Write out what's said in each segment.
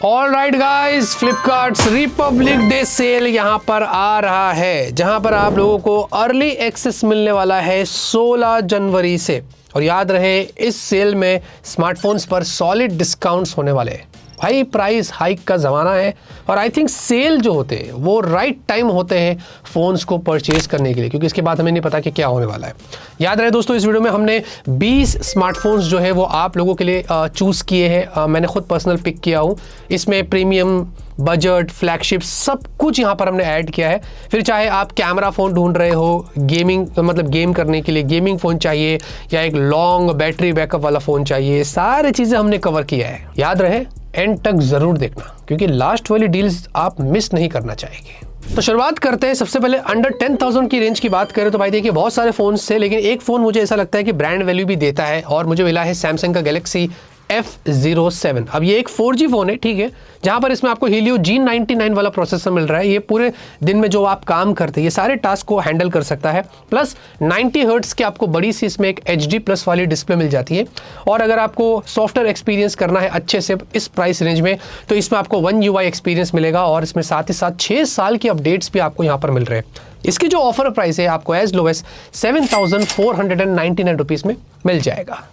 All right guys, Flipkart Republic Day sale यहाँ पर आ रहा है, जहाँ पर आप लोगों को अर्ली एक्सेस मिलने वाला है 16 जनवरी से। और याद रहे, इस सेल में स्मार्टफोन्स पर सॉलिड डिस्काउंट्स होने वाले हैं। भाई प्राइस हाइक का ज़माना है और आई थिंक सेल जो होते हैं वो राइट टाइम होते हैं फ़ोन्स को परचेज़ करने के लिए, क्योंकि इसके बाद हमें नहीं पता कि क्या होने वाला है। याद रहे दोस्तों, इस वीडियो में हमने 20 स्मार्टफोन्स जो है वो आप लोगों के लिए चूज़ किए हैं। मैंने खुद पर्सनल पिक किया हूँ। इसमें प्रीमियम, बजट, फ्लैगशिप सब कुछ यहाँ पर हमने ऐड किया है। फिर चाहे आप कैमरा फ़ोन ढूंढ रहे हो, गेमिंग मतलब गेम करने के लिए गेमिंग फ़ोन चाहिए, या एक लॉन्ग बैटरी बैकअप वाला फ़ोन चाहिए, सारी चीज़ें हमने कवर किया है। याद रहे, एंड तक जरूर देखना, क्योंकि लास्ट वाली डील्स आप मिस नहीं करना चाहेंगे। तो शुरुआत करते हैं। सबसे पहले अंडर 10,000 की रेंज की बात करें तो भाई देखिए, बहुत सारे फोन्स थे, लेकिन एक फोन मुझे ऐसा लगता है कि ब्रांड वैल्यू भी देता है, और मुझे मिला है सैमसंग का गैलेक्सी F07। अब ये एक 4G फोन है, ठीक है, जहां पर इसमें आपको Helio G99 वाला प्रोसेसर मिल रहा है। ये पूरे दिन में जो आप काम करते हैं ये सारे टास्क को हैंडल कर सकता है। प्लस 90 हर्ट्ज की आपको बड़ी सी इसमें एक HD प्लस वाली डिस्प्ले मिल जाती है। और अगर आपको सॉफ्टवेयर एक्सपीरियंस करना है अच्छे से इस प्राइस रेंज में, तो इसमें आपको One UI एक्सपीरियंस मिलेगा, और इसमें साथ ही साथ 6 साल की अपडेट्स भी आपको यहाँ पर मिल रहे हैं। इसकी जो ऑफर प्राइस है आपको एज लो एज 7,499 रुपीज में मिल जाएगा।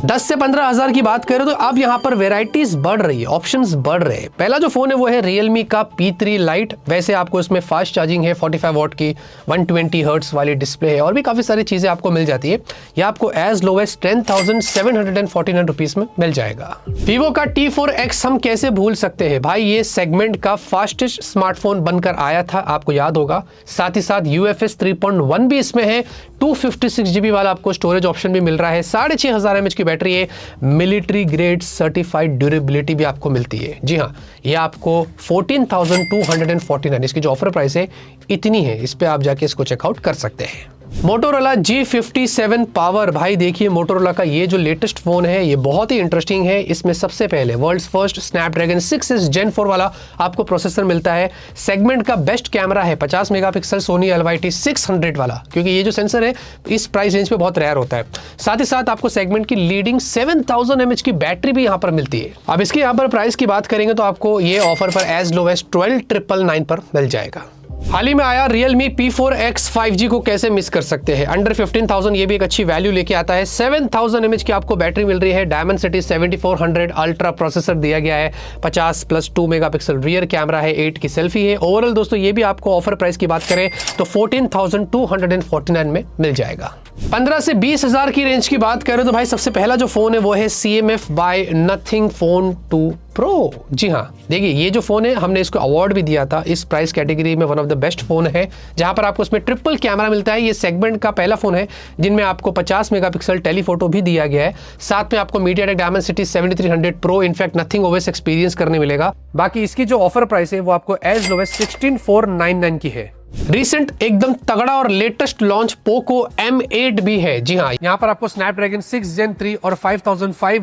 10 से 15,000 की बात करें तो अब यहाँ पर वेराइटीज बढ़ रही है, ऑप्शंस बढ़ रहे हैं। पहला जो फोन है वो है Realme का P3 Lite। वैसे आपको इसमें फास्ट चार्जिंग है, 45 वॉट की 120 हर्ट्ज वाली डिस्प्ले है, और भी काफी सारी चीजें आपको मिल जाती है। यह आपको एज लो एज 10,749 रुपीज में मिल जाएगा। Vivo का T4X हम कैसे भूल सकते हैं भाई, ये सेगमेंट का फास्टेस्ट स्मार्टफोन बनकर आया था, आपको याद होगा। साथ ही साथ UFS 3.1 भी इसमें है। 256 GB वाला आपको स्टोरेज ऑप्शन भी मिल रहा है। 6500 mAh की बैटरी है। मिलिट्री ग्रेड सर्टिफाइड ड्यूरेबिलिटी भी आपको मिलती है। जी हाँ, ये आपको 14,249, इसकी जो ऑफर प्राइस है इतनी है। इस पे आप जाके इसको चेकआउट कर सकते हैं। मोटोरोला G57 पावर, भाई देखिए मोटोरोला का ये जो लेटेस्ट फोन है ये बहुत ही इंटरेस्टिंग है। इसमें सबसे पहले world's first Snapdragon 6s Gen 4 वाला आपको प्रोसेसर मिलता है। सेगमेंट का बेस्ट कैमरा है 50 मेगापिक्सल सोनी LYT 600 वाला, क्योंकि ये जो सेंसर है इस प्राइस रेंज पे बहुत रेयर होता है। साथ ही साथ आपको सेगमेंट की लीडिंग 7000 mAh की बैटरी भी यहाँ पर मिलती है। अब इसके यहाँ पर प्राइस की बात करेंगे तो आपको ये ऑफर पर एज लो एज 12,999 पर मिल जाएगा। हाल ही में आया Realme P4X 5G को कैसे मिस कर सकते हैं। अंडर 15,000 ये भी एक अच्छी वैल्यू लेके आता है। 7000 mAh की आपको बैटरी मिल रही है। Dimensity 7400 अल्ट्रा प्रोसेसर दिया गया है। 50 + 2 मेगापिक्सल रियर कैमरा है, 8 की सेल्फी है। ओवरऑल दोस्तों ये भी आपको ऑफर प्राइस की बात करें तो 14,249 में मिल जाएगा। 15 से 20,000 की रेंज की बात करें तो भाई सबसे पहला जो फोन है वो है CMF by Nothing Phone 2 Pro। जी हाँ, देखिए ये जो फोन है हमने इसको अवार्ड भी दिया था इस प्राइस कैटेगरी में, one of the best phone है, जहां पर आपको इसमें ट्रिपल कैमरा मिलता है। ये सेगमेंट का पहला फोन है जिनमें आपको 50 मेगापिक्सल टेलीफोटो भी दिया गया है। साथ में आपको MediaTek Dimensity 7300 Pro in fact nothing OS experience करने मिलेगा। बाकी इसकी जो ऑफर प्राइस है वो आपको एज लो एज 16,499 की है। रिसेंट एकदम तगड़ा और लेटेस्ट लॉन्च पोको M8 भी है। जी हाँ, यहाँ पर आपको स्नैपड्रैगन 6 Gen 3 और 5520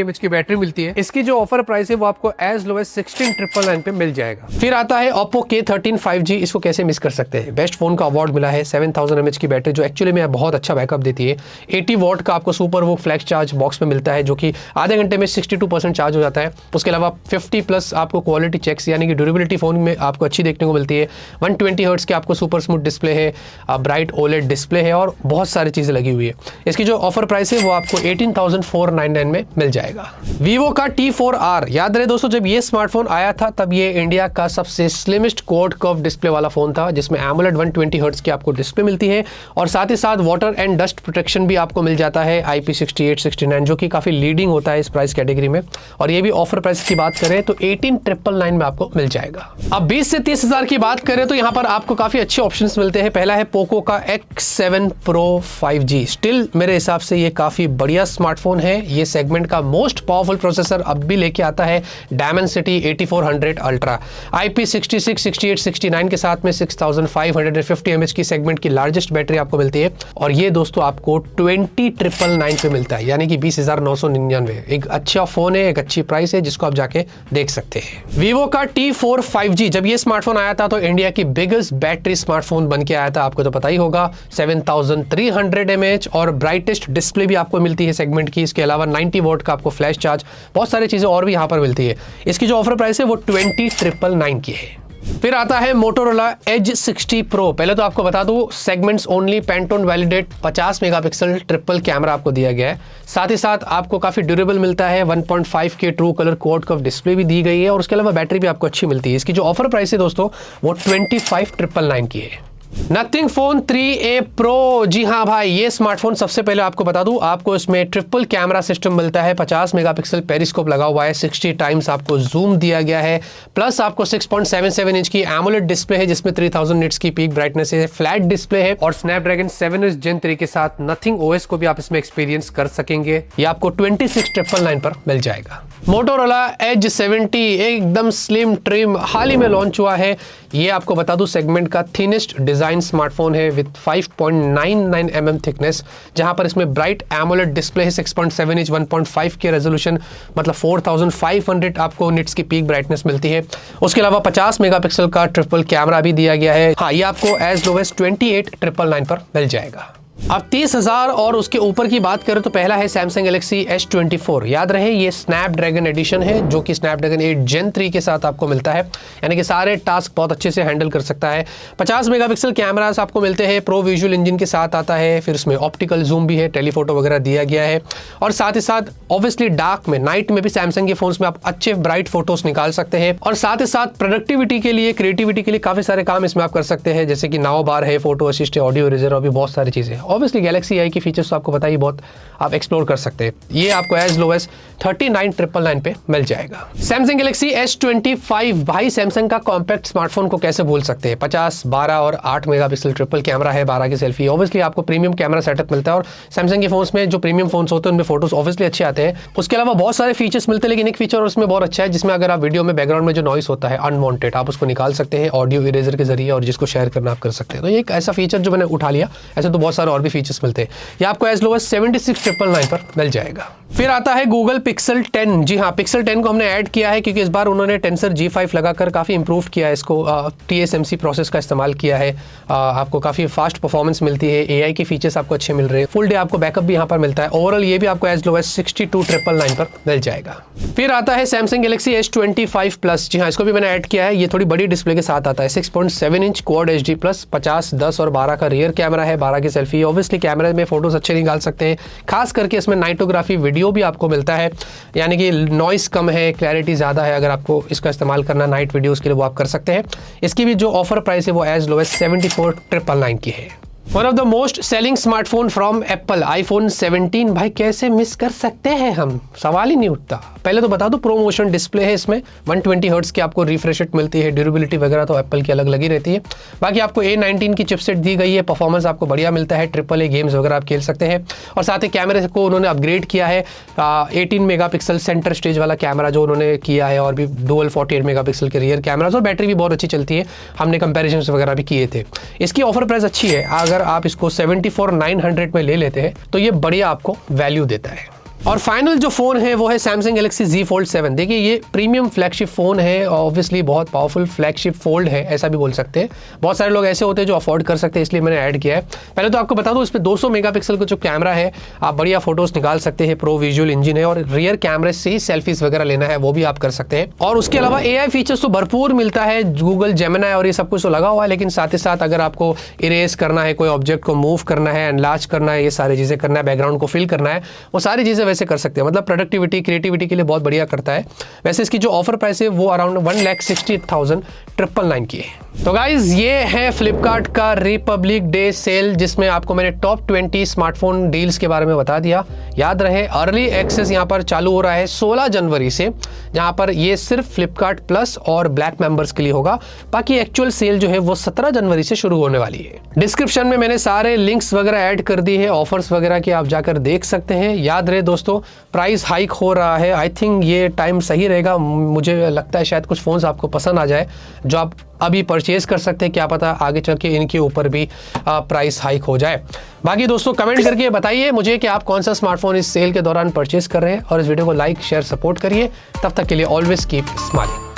mAh की बैटरी मिलती है। इसकी जो ऑफर प्राइस है वो आपको एज लो एज 16,999 पे मिल जाएगा। फिर आता है Oppo K13 5G। इसको कैसे मिस कर सकते हैं, बेस्ट फोन का अवार्ड मिला है। 7000 mAh की बैटरी जो एक्चुअली में बहुत अच्छा बैकअप देती है। 80 वॉट का आपको सुपर वो फ्लैक्स चार्ज बॉक्स में मिलता है, जो कि आधे घंटे में 62% चार्ज हो जाता है। उसके अलावा 50+ आपको क्वालिटी चेक्स यानी कि ड्यूरेबिलिटी फोन में आपको अच्छी देखने को मिलती है। 120 हर्ट्ज की आपको सुपर स्मूथ डिस्प्ले है, ब्राइट OLED डिस्प्ले है, और बहुत सारी चीजें लगी हुई है। इसकी जो ऑफर प्राइस है वो आपको 18,499 में मिल जाएगा। Vivo का T4R, याद रहे दोस्तों जब ये स्मार्टफोन आया था तब ये इंडिया का सबसे स्लिमेस्ट क्वाड कर्व डिस्प्ले वाला फोन था, जिसमें AMOLED 120 हर्ट्ज की आपको डिस्प्ले मिलती है, और साथ ही साथ वाटर एंड डस्ट प्रोटेक्शन भी आपको मिल जाता है IP68 69, जो कि काफी लीडिंग होता है इस प्राइस कैटेगरी में। और ये भी ऑफर प्राइस की बात करें तो 18,999 में आपको मिल जाएगा। अब 20 से 30,000 की बात करें तो यहाँ पर आपको काफी अच्छे ऑप्शंस मिलते हैं। पहला है पोको का X7 Pro 5G। स्टिल मेरे हिसाब से ये काफी बढ़िया स्मार्टफोन है। ये सेगमेंट का मोस्ट पावरफुल प्रोसेसर अब भी लेके आता है। Dimensity 8400 अल्ट्रा, IP66 68 69 के साथ में 6550 mAh की सेगमेंट की लार्जेस्ट बैटरी आपको मिलती है। और ये दोस्तों आपको 20,999 पे मिलता है, यानी कि 20,999। एक अच्छा फोन है, एक अच्छी प्राइस है, जिसको आप जाके देख सकते हैं। Vivo का T4 5G, जब ये स्मार्टफोन आया था तो इंडिया की बिगेस्ट बैटरी स्मार्टफोन बन के आया था, आपको तो पता ही होगा। 7300 mAh और ब्राइटेस्ट डिस्प्ले भी आपको मिलती है सेगमेंट की। इसके अलावा 90 वॉट का आपको फ्लैश चार्ज, बहुत सारी चीज़ें और भी यहाँ पर मिलती है। इसकी जो ऑफर प्राइस है वो 20,999 की है। फिर आता है मोटोरोला एज 60 प्रो। पहले तो आपको बता दूं, segments only, Pantone validate 50 megapixel triple camera आपको दिया गया है। साथ ही साथ आपको काफी ड्यूरेबल मिलता है, 1.5K true colour quad curve display भी दी गई है और उसके अलावा बैटरी भी आपको अच्छी मिलती है। इसकी जो ऑफर प्राइस है दोस्तों वो 25,999 की है। Nothing phone 3A pro. जी हाँ भाई, ये स्मार्टफोन सबसे पहले आपको बता दूं, आपको इसमें ट्रिपल कैमरा सिस्टम मिलता है। 50 मेगापिक्सल पेरिस्कोप लगा हुआ है, 60 टाइम्स आपको जूम दिया गया है, प्लस आपको 6.77 इंच की एमोलेड डिस्प्ले है जिसमें 3000 निट्स की पीक ब्राइटनेस है, फ्लैट डिस्प्ले है और स्नैपड्रैगन 7 Gen 3 के साथ नथिंग OS को भी आप इसमें एक्सपीरियंस कर सकेंगे। ये आपको 26,999 पर मिल जाएगा। मोटोरोला एज 70 एकदम स्लिम ट्रिम, हाल ही में लॉन्च हुआ है। ये आपको बता दूं सेगमेंट का थिनेस्ट डिजाइन स्मार्टफोन है विद 5.99 mm थिकनेस, जहां पर इसमें ब्राइट एमोलेड डिस्प्ले है, 6.7 इंच 1.5K रेजोल्यूशन, मतलब 4500 आपको निट्स की पीक ब्राइटनेस मिलती है। उसके अलावा 50 मेगापिक्सल का ट्रिपल कैमरा भी दिया गया है। हाँ, ये आपको एज लो एज 28,999 पर मिल जाएगा। अब 30,000 और उसके ऊपर की बात करें तो पहला है सैमसंग गैलेक्सी S24। याद रहे ये स्नैपड्रैगन एडिशन है जो कि स्नैपड्रैगन 8 Gen 3 के साथ आपको मिलता है, यानी कि सारे टास्क बहुत अच्छे से हैंडल कर सकता है। 50 मेगापिक्सल कैमरास आपको मिलते हैं, प्रो विजुअल इंजन के साथ आता है, फिर उसमें ऑप्टिकल जूम भी है, टेलीफोटो वगैरह दिया गया है और साथ ही साथ ऑब्वियसली डार्क में, नाइट में भी सैमसंग के फोन्स में आप अच्छे ब्राइट फोटोज निकाल सकते हैं और साथ ही साथ प्रोडक्टिविटी के लिए, क्रिएटिविटी के लिए काफी सारे काम इसमें आप कर सकते हैं, जैसे कि नाउ बार है, फोटो असिस्ट है, ऑडियो इरेजर और भी बहुत सारी चीजें। ऑब्वियसली गैलेक्सी आई की फीचर्स तो आपको पता ही, बहुत आप एक्सप्लोर कर सकते हैं। ये आपको एज लो एज 39,999 पे मिल जाएगा। सैमसंग गैलेक्सी S25 भाई, सैमसंग का कॉम्पैक्ट स्मार्टफोन को कैसे भूल सकते हैं। 50, 12 और 8 मेगापिक्सल ट्रिपल कैमरा है, 12 की सेल्फी। ऑब्वियसली आपको प्रीमियम कैमरा सेटअप मिलता है और सैमसंग के फोन्स में जो प्रीमियम फोन्स होते हैं उनमें फोटोज ऑब्वियसली अच्छे आते हैं। उसके अलावा बहुत सारे फीचर्स मिलते हैं, लेकिन एक फीचर उसमें बहुत अच्छा है जिसमें अगर आप वीडियो में बैकग्राउंड में जो नॉइस होता है अनवांटेड, आप उसको निकाल सकते हैं ऑडियो इरेजर के जरिए और जिसको शेयर करना आप कर सकते हैं। तो ये एक ऐसा फीचर जो मैंने उठा लिया, ऐसे तो बहुत सारे और भी फीचर्स मिलते हैं। ये आपको एज लो एज 76,999 पर मिल जाएगा। फिर आता है गूगल पिक्सल 10। जी हाँ, पिक्सल 10 को हमने ऐड किया है क्योंकि इस बार उन्होंने टेंसर G5 लगाकर काफी इंप्रूव किया है इसको, TSMC प्रोसेस का इस्तेमाल किया है। आपको काफी फास्ट परफॉर्मेंस मिलती है, AI के फीचर्स आपको अच्छे मिल रहे हैं, फुल डे आपको बैकअप भी यहाँ पर मिलता है। ओवरऑल ये भी आपको एज लो एज 62,999 पर मिल जाएगा। फिर आता है सैमसंग गैलेक्सी S25 प्लस। जी हाँ, इसको भी मैंने ऐड किया है। ये थोड़ी बड़ी डिस्प्ले के साथ आता है, 6.7 इंच क्वाड HD प्लस, 50, 10 और 12 का रियर कैमरा है, 12 की सेल्फी। ऑब्वियसली कैमरे में फोटोज अच्छे निकाल सकते हैं, खास करके इसमें नाइटोग्राफी वीडियो भी आपको मिलता है, यानी कि नॉइस कम है, क्लैरिटी ज़्यादा है। अगर आपको इसका इस्तेमाल करना नाइट वीडियोस के लिए वो आप कर सकते हैं। इसकी भी जो ऑफर प्राइस है वो एज लो एज 74,999 की है। One of the most selling smartphone from Apple, iPhone 17। भाई कैसे मिस कर सकते हैं हम, सवाल ही नहीं उठता। पहले तो बता दो, प्रोमोशन डिस्प्ले है इसमें, 120 हर्ट्ज की आपको रिफ्रेश रेट मिलती है, ड्यूरेबिलिटी वगैरह तो एप्पल की अलग लगी रहती है। बाकी आपको A19 की चिपसेट दी गई है, परफॉर्मेंस आपको बढ़िया मिलता है, AAA गेम्स वगैरह आप खेल सकते हैं। और साथ ही कैमरे को उन्होंने अपग्रेड किया है, 18 मेगापिक्सल सेंटर स्टेज वाला कैमरा जो उन्होंने किया है और भी डुअल 48 मेगापिक्सल के रियर कैमराज, और बैटरी भी बहुत अच्छी चलती है, हमने कंपेरिजन वगैरह भी किए थे। इसकी ऑफर प्राइस अच्छी है, अगर आप इसको 74,900 में ले लेते हैं तो ये बढ़िया आपको वैल्यू देता है। और फाइनल जो फोन है वो है सैमसंग गैलेक्सी Z Fold 7। देखिए ये प्रीमियम फ्लैगशिप फोन है, ऑब्वियसली बहुत पावरफुल फ्लैगशिप फोल्ड है, ऐसा भी बोल सकते हैं। बहुत सारे लोग ऐसे होते हैं जो अफोर्ड कर सकते हैं, इसलिए मैंने ऐड किया है। पहले तो आपको बता दूं, इस पे 200 मेगापिक्सल का जो कैमरा है, आप बढ़िया फोटोज निकाल सकते हैं, प्रो विजुअल इंजन है और रियर कैमरे से ही सेल्फीज वगैरह लेना है वो भी आप कर सकते हैं। और उसके अलावा AI फीचर्स तो भरपूर मिलता है, गूगल जेमिनी और ये सब कुछ तो लगा हुआ है, लेकिन साथ ही साथ अगर आपको इरेज करना है, कोई ऑब्जेक्ट को मूव करना है, एनलार्ज करना है, ये सारी चीजें करना है, बैकग्राउंड को फिल करना है, वो सारी चीजें वैसे कर सकते हैं। मतलब प्रोडक्टिविटी, क्रिएटिविटी के लिए बहुत बढ़िया करता है। वैसे इसकी जो ऑफर प्राइस है वो अराउंड 1,60,999 की है। तो गाइज ये है फ्लिपकार्ट का रिपब्लिक डे सेल, जिसमें आपको मैंने टॉप 20 स्मार्टफोन डील्स के बारे में बता दिया। याद रहे अर्ली एक्सेस यहाँ पर चालू हो रहा है 16 जनवरी से, जहाँ पर ये सिर्फ फ्लिपकार्ट प्लस और ब्लैक मेंबर्स के लिए होगा। बाकी एक्चुअल सेल जो है वो 17 जनवरी से शुरू होने वाली है। डिस्क्रिप्शन में मैंने सारे लिंक्स वगैरह ऐड कर दी है, ऑफर्स वगैरह की आप जाकर देख सकते हैं। याद रहे दोस्तों, प्राइस हाइक हो रहा है, आई थिंक ये टाइम सही रहेगा। मुझे लगता है शायद कुछ फोन्स आपको पसंद आ जाए जो आप अभी परचेज कर सकते हैं, क्या पता आगे चल के इनके ऊपर भी प्राइस हाइक हो जाए। बाकी दोस्तों कमेंट करके बताइए मुझे कि आप कौन सा स्मार्टफोन इस सेल के दौरान परचेज कर रहे हैं, और इस वीडियो को लाइक शेयर सपोर्ट करिए। तब तक के लिए ऑलवेज कीप स्माइलिंग।